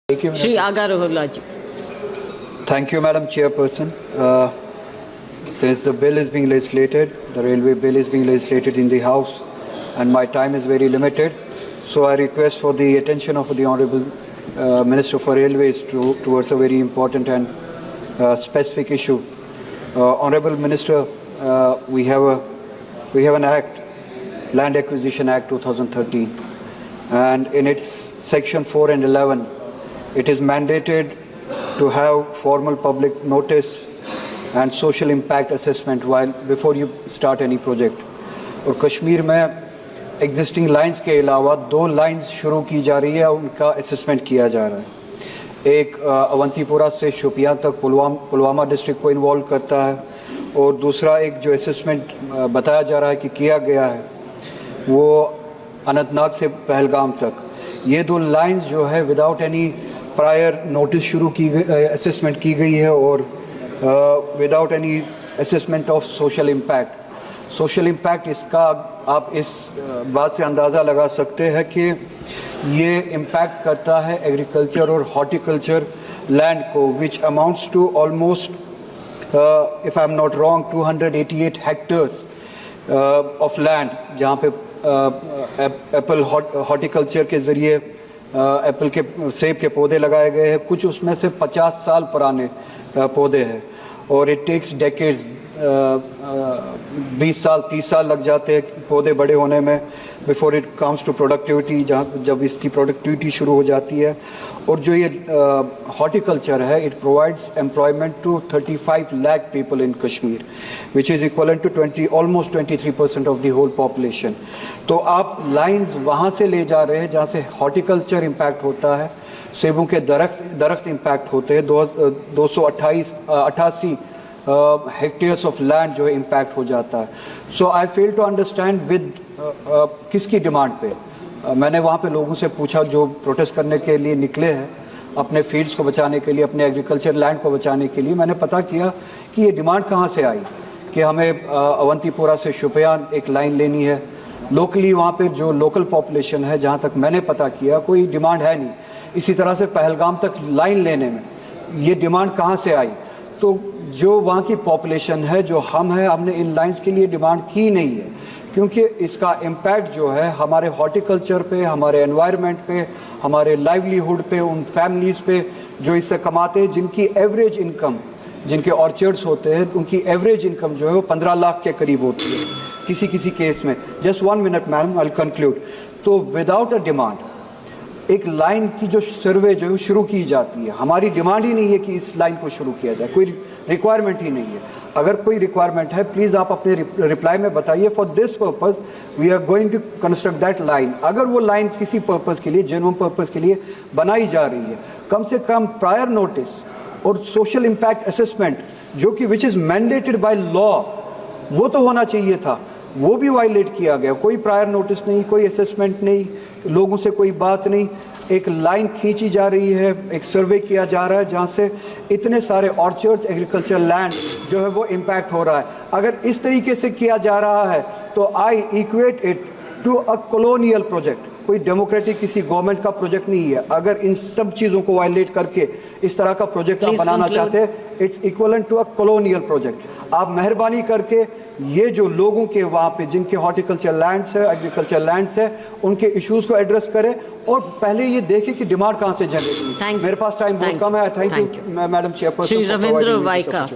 Shri Aga Rohilaj. Thank you, Madam Chairperson. Since the bill is being legislated, the railway bill is being legislated in the House, and my time is very limited, so I request for the attention of the Honourable Minister for Railways towards a very important and specific issue. Honourable Minister, we have an Act, Land Acquisition Act 2013, and in its Section 4 and 11, it is mandated to have formal public notice and social impact assessment before you start any project. और कश्मीर में existing lines के अलावा 2 lines शुरू की जा रही है, उनका assessment किया जा रहा है. एक अवंतीपुरा से शोपियां तक पुलवामा डिस्ट्रिक्ट को इन्वॉल्व करता है, और दूसरा एक जो assessment बताया जा रहा है कि किया गया है वो अनंतनाग से पहलगाम तक. ये 2 lines जो है विदाउट एनी प्रायर नोटिस शुरू की गई, असेसमेंट की गई है, और without any assessment of social impact. Social impact इसका आप इस बात से अंदाज़ा लगा सकते हैं कि ये इम्पैक्ट करता है एग्रीकल्चर और हॉर्टिकल्चर लैंड को, which amounts to almost, if I am not wrong, 288 hectares of land, जहाँ पे एप्पल हॉर्टिकल्चर के ज़रिए एप्पल के सेब के पौधे लगाए गए हैं. कुछ उसमें से 50 साल पुराने पौधे हैं, और इट टेक्स डेकेड्स, 20 साल 30 साल लग जाते हैं पौधे बड़े होने में before it comes to productivity, जब इसकी प्रोडक्टिविटी शुरू हो जाती है. और जो ये हॉर्टिकल्चर है, it provides employment to 35 lakh people in Kashmir, which is equivalent to almost 23% of the whole population. तो आप लाइंस वहाँ से ले जा रहे हैं जहाँ से हॉर्टिकल्चर इम्पैक्ट होता है, सेबों के दरख्त इम्पैक्ट होते हैं. 288 हेक्टेयर्स ऑफ लैंड जो है इम्पैक्ट हो जाता है. सो आई फेल टू अंडरस्टैंड विद किसकी डिमांड पे. मैंने वहाँ पे लोगों से पूछा जो प्रोटेस्ट करने के लिए निकले हैं, अपने फील्ड्स को बचाने के लिए, अपने एग्रीकल्चर लैंड को बचाने के लिए. मैंने पता किया कि ये डिमांड कहाँ से आई कि हमें अवंतीपुरा से शोपियान एक लाइन लेनी है. लोकली वहाँ पे जो लोकल पॉपुलेशन है, जहाँ तक मैंने पता किया, कोई डिमांड है नहीं. इसी तरह से पहलगाम तक लाइन लेने में ये डिमांड कहाँ से आई? तो जो वहाँ की पॉपुलेशन है, जो हम हैं, हमने इन लाइंस के लिए डिमांड की नहीं है, क्योंकि इसका इम्पैक्ट जो है हमारे हॉर्टिकल्चर पे, हमारे एनवायरनमेंट पे, हमारे लाइवलीहुड पे, उन फैमिलीज़ पे जो इससे कमाते हैं, जिनकी एवरेज इनकम, जिनके ऑर्चर्ड्स होते हैं, उनकी एवरेज इनकम जो है वो 15 लाख के करीब होती है किसी केस में. Just 1 minute madam, I will conclude. तो विदाउट अ डिमांड एक लाइन की जो सर्वे जो है शुरू की जाती है, हमारी डिमांड ही नहीं है कि इस लाइन को शुरू किया जाए, कोई रिक्वायरमेंट ही नहीं है. अगर कोई रिक्वायरमेंट है, प्लीज़ आप अपने रिप्लाई में बताइए. For this purpose we are going to construct that line. अगर वो लाइन किसी पर्पस के लिए, जेन्युइन पर्पस के लिए बनाई जा रही है, कम से कम प्रायर नोटिस और सोशल इम्पैक्ट असेसमेंट, जो कि which is mandated by law, वो तो होना चाहिए था. वो भी वायलेट किया गया. कोई प्रायर नोटिस नहीं, कोई असेसमेंट नहीं, लोगों से कोई बात नहीं. एक लाइन खींची जा रही है, एक सर्वे किया जा रहा है जहाँ से इतने सारे ऑर्चर्ड्स, एग्रीकल्चर लैंड जो है वो इम्पैक्ट हो रहा है. अगर इस तरीके से किया जा रहा है तो I equate it to a colonial project. कोई डेमोक्रेटिक किसी गवर्नमेंट का प्रोजेक्ट नहीं है. अगर इन सब चीज़ों को वायलेट करके इस तरह का प्रोजेक्ट आप बनाना चाहते हैं, it's equivalent to a colonial project. आप मेहरबानी करके ये जो लोगों के वहाँ पे जिनके हॉर्टिकल्चर लैंड्स है, एग्रीकल्चर लैंड्स है, उनके इश्यूज को एड्रेस करें, और पहले ये देखें कि डिमांड कहाँ से जनरेट हुई. मेरे पास टाइम बहुत कम है. Thank you madam chairperson. Shri Ravindra वाइका.